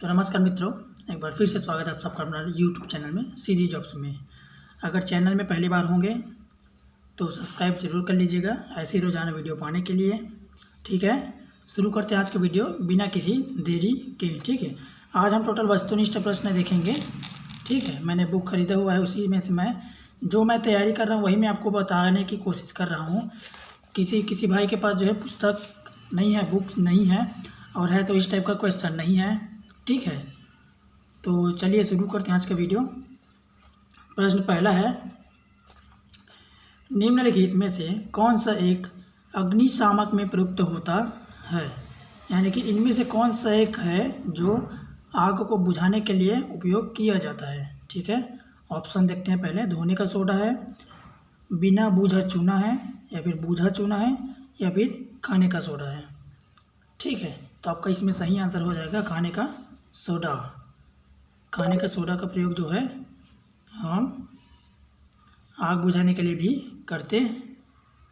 तो नमस्कार मित्रों, एक बार फिर से स्वागत है आप सबका हमारे यूट्यूब चैनल में सीजी जॉब्स में। अगर चैनल में पहली बार होंगे तो सब्सक्राइब ज़रूर कर लीजिएगा ऐसे ही रोज़ाना वीडियो पाने के लिए। ठीक है, शुरू करते हैं आज का वीडियो बिना किसी देरी के। ठीक है, आज हम टोटल वस्तुनिष्ठ प्रश्न देखेंगे। ठीक है, मैंने बुक खरीदा हुआ है, उसी में से मैं तैयारी कर रहा हूँ वही मैं आपको बताने की कोशिश कर रहा हूँ। किसी भाई के पास जो है पुस्तक नहीं है, बुक नहीं है, और है तो इस टाइप का क्वेश्चन नहीं है। ठीक है, तो चलिए शुरू करते हैं आज का वीडियो। प्रश्न पहला है, निम्नलिखित में से कौन सा एक अग्निशामक में प्रयुक्त होता है? यानी कि इनमें से कौन सा एक है जो आग को बुझाने के लिए उपयोग किया जाता है। ठीक है, ऑप्शन देखते हैं। पहले धोने का सोडा है, बिना बूझा चूना है, या फिर बूझा चूना है, या फिर खाने का सोडा है। ठीक है, तो आपका इसमें सही आंसर हो जाएगा खाने का सोडा। खाने का सोडा का प्रयोग जो है हम आग बुझाने के लिए भी करते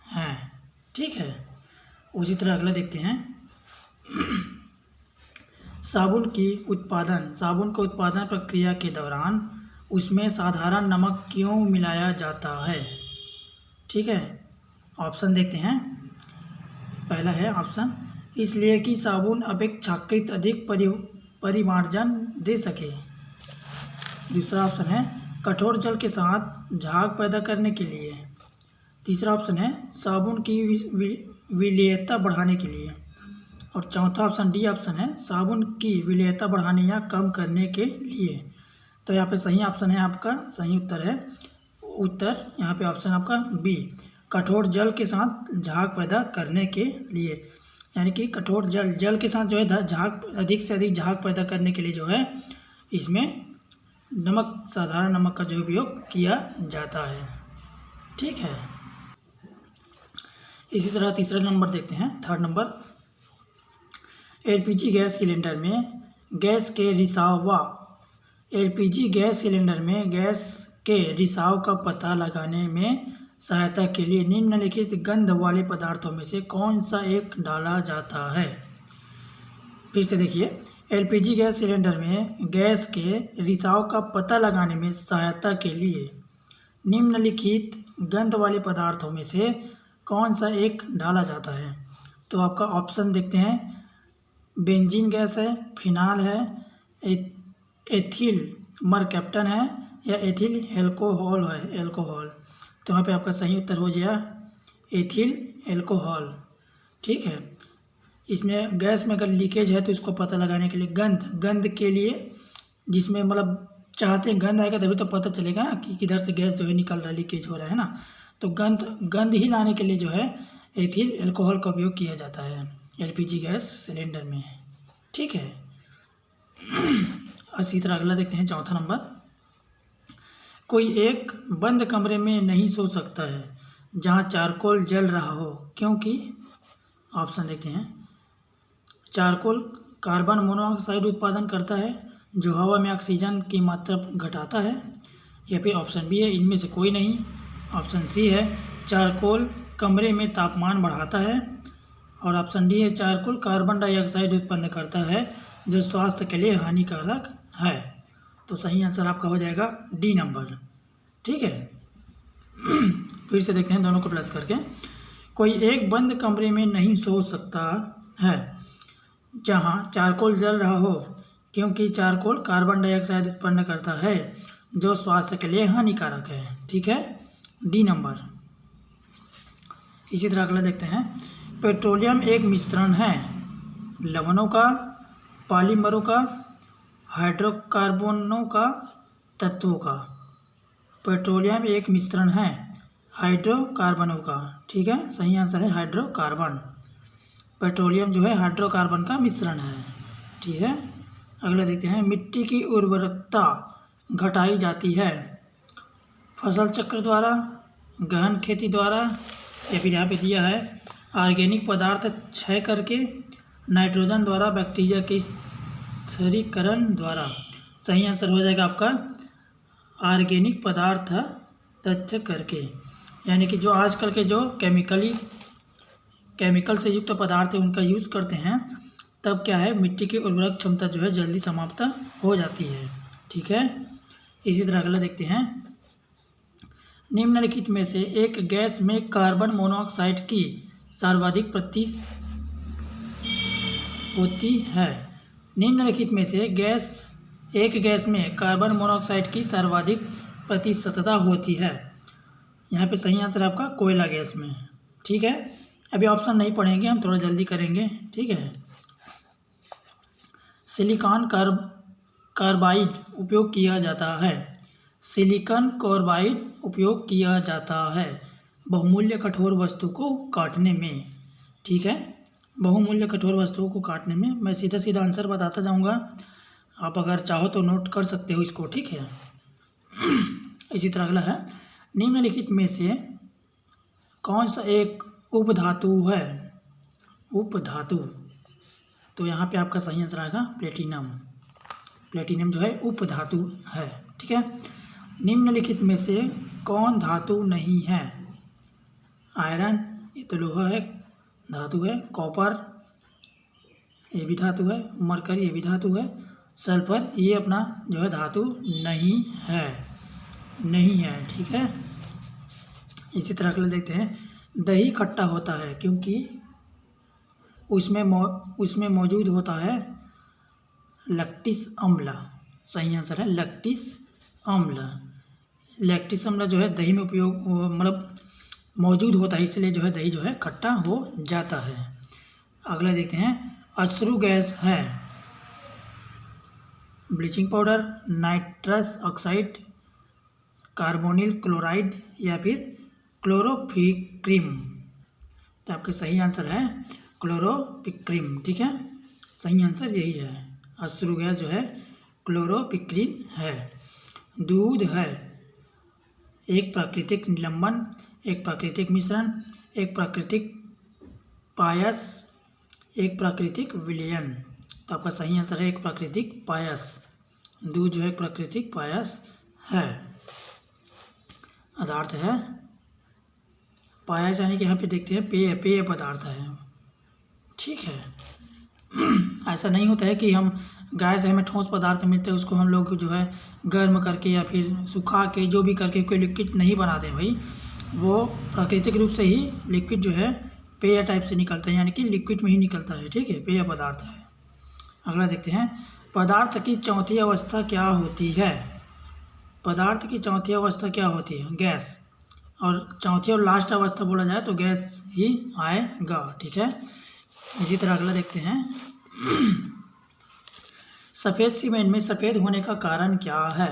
हैं। ठीक है, उसी तरह अगला देखते हैं। साबुन का उत्पादन प्रक्रिया के दौरान उसमें साधारण नमक क्यों मिलाया जाता है? ठीक है, ऑप्शन देखते हैं। पहला है ऑप्शन, इसलिए कि साबुन अपेक्षाकृत अधिक परिमार्जन दे सके। दूसरा ऑप्शन है कठोर जल के साथ झाग पैदा करने के लिए। तीसरा ऑप्शन है साबुन की विलेयता बढ़ाने के लिए। और चौथा ऑप्शन डी ऑप्शन है साबुन की विलेयता बढ़ाने या कम करने के लिए। तो यहाँ पे सही ऑप्शन है, आपका सही उत्तर है यहाँ पे ऑप्शन आपका बी, कठोर जल के साथ झाग पैदा करने के लिए। यानी कि कठोर जल के साथ जो है झाग, अधिक से अधिक झाग पैदा करने के लिए जो है इसमें साधारण नमक का जो उपयोग किया जाता है। ठीक है, इसी तरह तीसरा नंबर देखते हैं। Third number, LPG gas cylinder में गैस के रिसाव का पता लगाने में सहायता के लिए निम्नलिखित गंध वाले पदार्थों में से कौन सा एक डाला जाता है? फिर से देखिए, एलपीजी गैस सिलेंडर में गैस के रिसाव का पता लगाने में सहायता के लिए निम्नलिखित गंध वाले पदार्थों में से कौन सा एक डाला जाता है? तो आपका ऑप्शन देखते हैं। बेंजीन गैस है, फिनाल है, एथिल मरकैप्टन है, या एथिल एल्कोहल है। तो यहाँ पे आपका सही उत्तर हो जाएगा एथिल एल्कोहल। ठीक है, इसमें गैस में अगर लीकेज है तो इसको पता लगाने के लिए गंध के लिए, जिसमें मतलब चाहते हैं गंध आएगा तभी तो पता चलेगा ना कि किधर से गैस जो है निकल रहा है, लीकेज हो रहा है ना। तो गंध ही लाने के लिए जो है एथिल एल्कोहल का उपयोग किया जाता है एलपीजी गैस सिलेंडर में। ठीक है, इसी तरह अगला देखते हैं। चौथा नंबर, कोई एक बंद कमरे में नहीं सो सकता है जहाँ चारकोल जल रहा हो, क्योंकि ऑप्शन देखते हैं। चारकोल कार्बन मोनोऑक्साइड उत्पादन करता है जो हवा में ऑक्सीजन की मात्रा घटाता है, या फिर ऑप्शन बी है इनमें से कोई नहीं। ऑप्शन सी है चारकोल कमरे में तापमान बढ़ाता है, और ऑप्शन डी है चारकोल कार्बन डाइऑक्साइड उत्पन्न करता है जो स्वास्थ्य के लिए हानिकारक है। तो सही आंसर आपका हो जाएगा डी नंबर। ठीक है, फिर से देखते हैं दोनों को प्लस करके। कोई एक बंद कमरे में नहीं सो सकता है जहां चारकोल जल रहा हो, क्योंकि चारकोल कार्बन डाइऑक्साइड उत्पन्न करता है जो स्वास्थ्य के लिए हानिकारक है। ठीक है, डी नंबर। इसी तरह अगला देखते हैं। पेट्रोलियम एक मिश्रण है लवणों का, पॉलीमरों का, हाइड्रोकार्बनों का, तत्वों का। पेट्रोलियम एक मिश्रण है हाइड्रोकार्बनों का। ठीक है, सही आंसर है हाइड्रोकार्बन। पेट्रोलियम जो है हाइड्रोकार्बन का मिश्रण है। ठीक है, अगला देखते हैं। मिट्टी की उर्वरकता घटाई जाती है फसल चक्र द्वारा, गहन खेती द्वारा, या फिर यहाँ पे दिया है ऑर्गेनिक पदार्थ क्षय करके, नाइट्रोजन द्वारा, बैक्टीरिया के स्थिरीकरण द्वारा। सही आंसर हो जाएगा आपका ऑर्गेनिक पदार्थ तथ्य करके। यानी कि जो आजकल के जो केमिकल से युक्त पदार्थ है उनका यूज़ करते हैं, तब क्या है, मिट्टी की उर्वरक क्षमता जो है जल्दी समाप्त हो जाती है। ठीक है, इसी तरह अगला देखते हैं। निम्नलिखित में से एक गैस में कार्बन मोनोऑक्साइड की सर्वाधिक प्रतिशत होती है। निम्नलिखित में से एक गैस में कार्बन मोनोऑक्साइड की सर्वाधिक प्रतिशतता होती है। यहाँ पे सही आंसर आपका कोयला गैस में। ठीक है, अभी ऑप्शन नहीं पढ़ेंगे, हम थोड़ा जल्दी करेंगे। ठीक है, सिलिकॉन कार्बाइड उपयोग किया जाता है। सिलिकॉन कार्बाइड उपयोग किया जाता है बहुमूल्य कठोर वस्तु को काटने में। ठीक है, बहुमूल्य कठोर वस्तुओं को काटने में। मैं सीधा सीधा आंसर बताता जाऊंगा, आप अगर चाहो तो नोट कर सकते हो इसको। ठीक है, इसी तरह अगला है, निम्नलिखित में से कौन सा एक उपधातु है। उपधातु, तो यहाँ पे आपका सही आंसर आएगा प्लेटिनम। प्लेटिनम जो है उपधातु है। ठीक है, निम्नलिखित में से कौन धातु नहीं है। आयरन, ये तो लोहा है, धातु है। कॉपर, ये भी धातु है। मरकरी, ये भी धातु है। सल्फर, ये अपना जो है धातु नहीं है, नहीं है। ठीक है, इसी तरह अगला देखते हैं। दही खट्टा होता है क्योंकि उसमें मौजूद होता है लैक्टिस अम्ल। सही आंसर है लैक्टिस अम्ल। लैक्टिस अम्ल जो है दही में उपयोग मतलब मौजूद होता है, इसलिए जो है दही जो है खट्टा हो जाता है। अगला देखते हैं। अश्रु गैस है bleaching powder, nitrous oxide, carbonyl chloride या फिर क्लोरोफिक्रिम। तो आपका सही आंसर है क्लोरोफिक्रिम। ठीक है, सही आंसर यही है। अश्रु गैस जो है क्लोरोफिक्रिम है। दूध है एक प्राकृतिक निलंबन, एक प्राकृतिक मिश्रण, एक प्राकृतिक पायस, एक प्राकृतिक विलयन। तो आपका सही आंसर है एक प्राकृतिक पायस। दूध जो है प्राकृतिक पायस है। पदार्थ है पायस, यानी कि यहाँ पे देखते हैं पेय पदार्थ है। ठीक है, ऐसा नहीं होता है कि हम गाय से हमें ठोस पदार्थ मिलते हैं उसको हम लोग जो है गर्म करके या फिर सुखा के जो भी करके कोई लिक्विड नहीं बनाते भाई। वो प्राकृतिक रूप से ही लिक्विड जो है पेय टाइप से निकलता है, यानी कि लिक्विड में ही निकलता है। ठीक है, पेय पदार्थ है। अगला देखते हैं। पदार्थ की चौथी अवस्था क्या होती है। पदार्थ की चौथी अवस्था क्या होती है। गैस। और चौथी और लास्ट अवस्था बोला जाए तो गैस ही आएगा। ठीक है, इसी तरह अगला देखते हैं। सफ़ेद सीमेंट में सफ़ेद होने का कारण क्या है।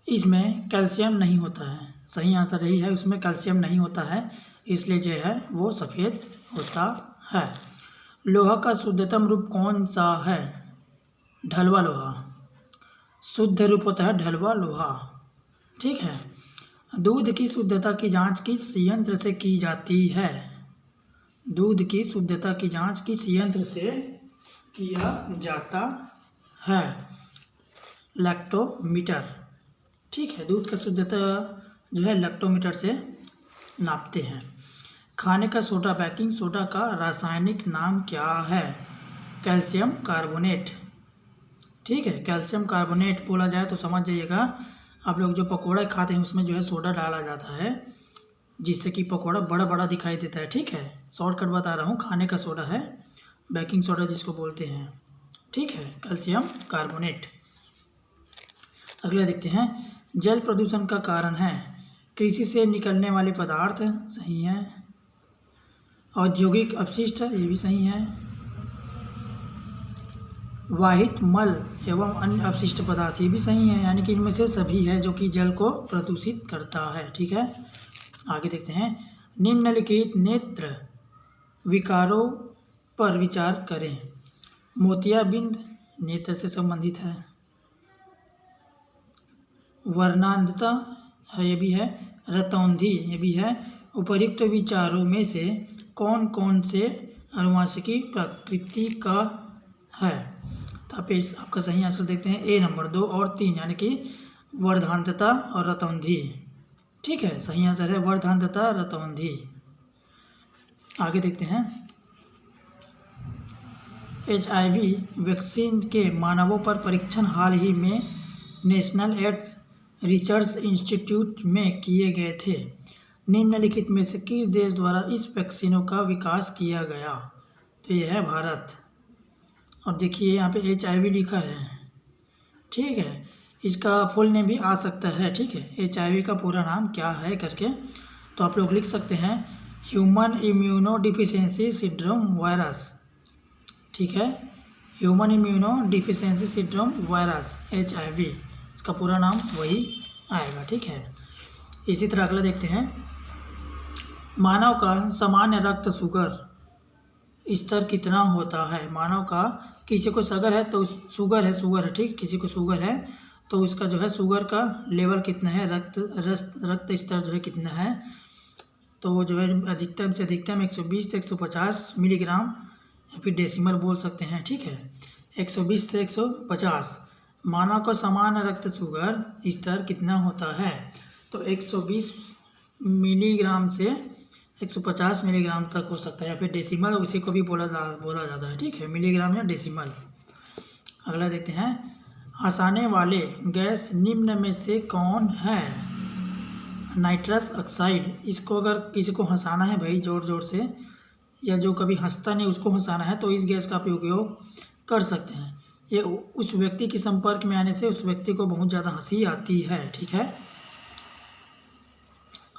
इसमें कैल्शियम नहीं होता है। सही आंसर यही है, उसमें कैल्शियम नहीं होता है, इसलिए जो है वो सफ़ेद होता है। लोहा का शुद्धतम रूप कौन सा है। ढलवा लोहा। शुद्ध रूप होता है ढलवा लोहा। ठीक है, दूध की शुद्धता की जांच किस यंत्र से की जाती है। दूध की शुद्धता की जांच किस यंत्र से किया जाता है। लैक्टोमीटर। ठीक है, दूध का शुद्धता जो है लैक्टोमीटर से नापते हैं। खाने का सोडा, बेकिंग सोडा का रासायनिक नाम क्या है। Calcium carbonate. ठीक है, कैल्शियम कार्बोनेट बोला जाए तो समझ जाइएगा, आप लोग जो पकोड़ा खाते हैं उसमें जो है सोडा डाला जाता है जिससे कि पकोड़ा बड़ा बड़ा दिखाई देता है। ठीक है, शॉर्टकट बता रहा हूँ, खाने का सोडा है बेकिंग सोडा जिसको बोलते हैं। ठीक है, कैल्शियम कार्बोनेट। अगला देखते हैं। जल प्रदूषण का कारण है कृषि से निकलने वाले पदार्थ। सही है। औद्योगिक अपशिष्ट, ये भी सही है। वाहित मल एवं अन्य अपशिष्ट पदार्थ, ये भी सही है, यानी कि इनमें से सभी है जो कि जल को प्रदूषित करता है। ठीक है, आगे देखते हैं। निम्नलिखित नेत्र विकारों पर विचार करें। मोतियाबिंद नेत्र से संबंधित है। वर्णांधता है, ये भी है। रतौंधी, ये भी है। उपर्युक्त विचारों में से कौन कौन से अनुवांशिकी प्रकृति का है। तो आप आपका सही आंसर देखते हैं ए नंबर 2 और 3, यानी कि वर्धांतता और रतौंधी। ठीक है, सही आंसर है वर्धांतता रतौंधी। आगे देखते हैं। HIV वैक्सीन के मानवों पर परीक्षण हाल ही में नेशनल एड्स रिसर्च इंस्टीट्यूट में किए गए थे। निम्नलिखित में से किस देश द्वारा इस वैक्सीनों का विकास किया गया? तो यह है भारत। और देखिए यहाँ पे HIV लिखा है, ठीक है। इसका फुल नेम भी आ सकता है, ठीक है। HIV का पूरा नाम क्या है करके तो आप लोग लिख सकते हैं human immuno deficiency syndrome virus, ठीक है। Human immuno deficiency syndrome virus HIV, इसका पूरा नाम वही आएगा, ठीक है। इसी तरह अगला देखते हैं, मानव का सामान्य रक्त शुगर स्तर कितना होता है? मानव का, किसी को शुगर है तो शुगर है, ठीक। किसी को शुगर है तो उसका जो है शुगर का लेवल कितना है, रक्त स्तर जो है कितना है, तो वो जो है अधिकतम से अधिकतम 120 से 150 मिलीग्राम या फिर डेसिमल बोल सकते हैं, ठीक है। 120 से 150 मानव का सामान्य रक्त शुगर स्तर कितना होता है? तो 120 मिलीग्राम से 150 मिलीग्राम तक हो सकता है, या फिर डेसिमल उसी को भी बोला जाता है, ठीक है, मिलीग्राम या डेसिमल। अगला देखते हैं, हंसाने वाले गैस निम्न में से कौन है? Nitrous oxide. इसको अगर किसी को हंसाना है भाई जोर जोर से, या जो कभी हंसता नहीं उसको हंसाना है, तो इस गैस का उपयोग कर सकते हैं। ये उस व्यक्ति के संपर्क में आने से उस व्यक्ति को बहुत ज़्यादा हंसी आती है, ठीक है।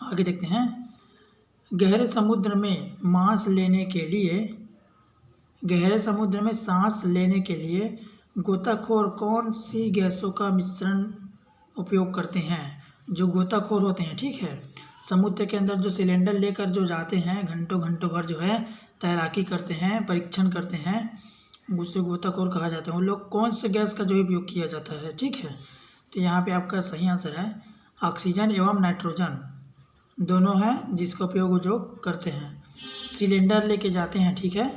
आगे देखते हैं, गहरे समुद्र में सांस लेने के लिए गोताखोर कौन सी गैसों का मिश्रण उपयोग करते हैं? जो गोताखोर होते हैं, ठीक है, समुद्र के अंदर जो सिलेंडर लेकर जो जाते हैं, घंटों भर जो है तैराकी करते हैं, परीक्षण करते हैं, उससे गोताखोर कहा जाता है। उन लोग कौन से गैस का जो उपयोग किया जाता है, ठीक है। तो यहाँ पे आपका सही आंसर है ऑक्सीजन एवं नाइट्रोजन, दोनों हैं जिसका उपयोग वो जो करते हैं। सिलेंडर लेके जाते हैं, ठीक है,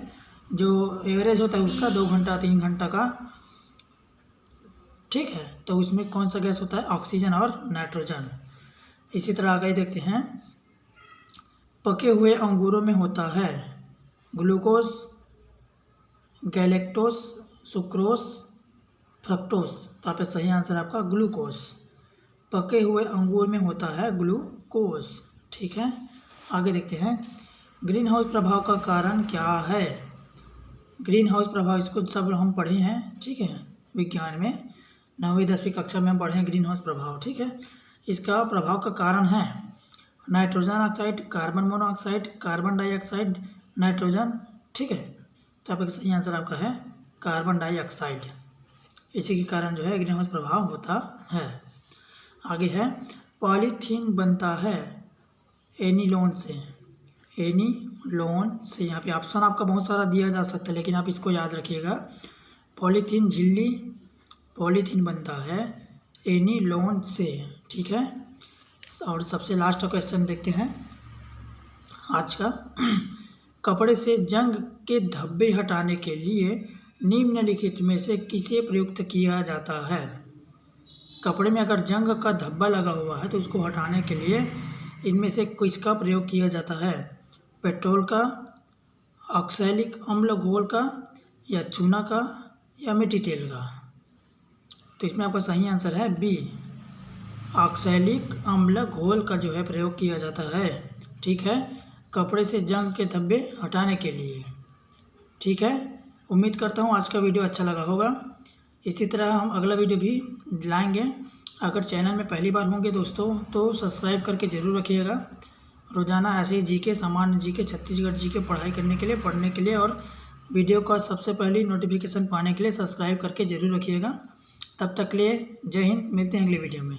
जो एवरेज होता है उसका 2 घंटा 3 घंटा का, ठीक है, तो उसमें कौन सा गैस होता है? ऑक्सीजन और नाइट्रोजन। इसी तरह आगे देखते हैं, पके हुए अंगूरों में होता है ग्लूकोज, गैलेक्टोज, सुक्रोज, फ्रक्टोज। तो आप सही आंसर आपका ग्लूकोज। पके हुए अंगूर में होता है ग्लूकोज, ठीक है। आगे देखते हैं, ग्रीन हाउस प्रभाव का कारण क्या है? ग्रीन हाउस प्रभाव, इसको सब हम पढ़े हैं, ठीक है, विज्ञान में 9वीं 10वीं कक्षा में हम पढ़े हैं ग्रीन हाउस प्रभाव, ठीक है। इसका प्रभाव का कारण है nitrogen oxide, carbon monoxide, carbon dioxide, nitrogen, ठीक है। तो आपका सही आंसर आपका है कार्बन डाइऑक्साइड। इसी के कारण जो है ग्रीन हाउस प्रभाव होता है। आगे है, पॉलीथीन बनता है एनीलोन से। एनीलोन से, यहाँ पे ऑप्शन आपका बहुत सारा दिया जा सकता है, लेकिन आप इसको याद रखिएगा। पॉलीथीन झिल्ली, पॉलीथीन बनता है एनीलोन से, ठीक है। और सबसे लास्ट क्वेश्चन देखते हैं आज का, कपड़े से जंग के धब्बे हटाने के लिए निम्नलिखित में से किसे प्रयुक्त किया जाता है? कपड़े में अगर जंग का धब्बा लगा हुआ है तो उसको हटाने के लिए इनमें से किसका प्रयोग किया जाता है? पेट्रोल का, ऑक्सैलिक अम्ल घोल का, या चूना का, या मिट्टी तेल का? तो इसमें आपका सही आंसर है बी, ऑक्सैलिक अम्ल घोल का जो है प्रयोग किया जाता है, ठीक है, कपड़े से जंग के धब्बे हटाने के लिए, ठीक है। उम्मीद करता हूँ आज का वीडियो अच्छा लगा होगा। इसी तरह हम अगला वीडियो भी लाएंगे। अगर चैनल में पहली बार होंगे दोस्तों तो सब्सक्राइब करके ज़रूर रखिएगा। रोज़ाना ऐसे ही जीके, सामान्य जीके, छत्तीसगढ़ जीके पढ़ाई करने के लिए, पढ़ने के लिए और वीडियो का सबसे पहले नोटिफिकेशन पाने के लिए सब्सक्राइब करके ज़रूर रखिएगा। तब तक के लिए जय हिंद, मिलते हैं अगले वीडियो में।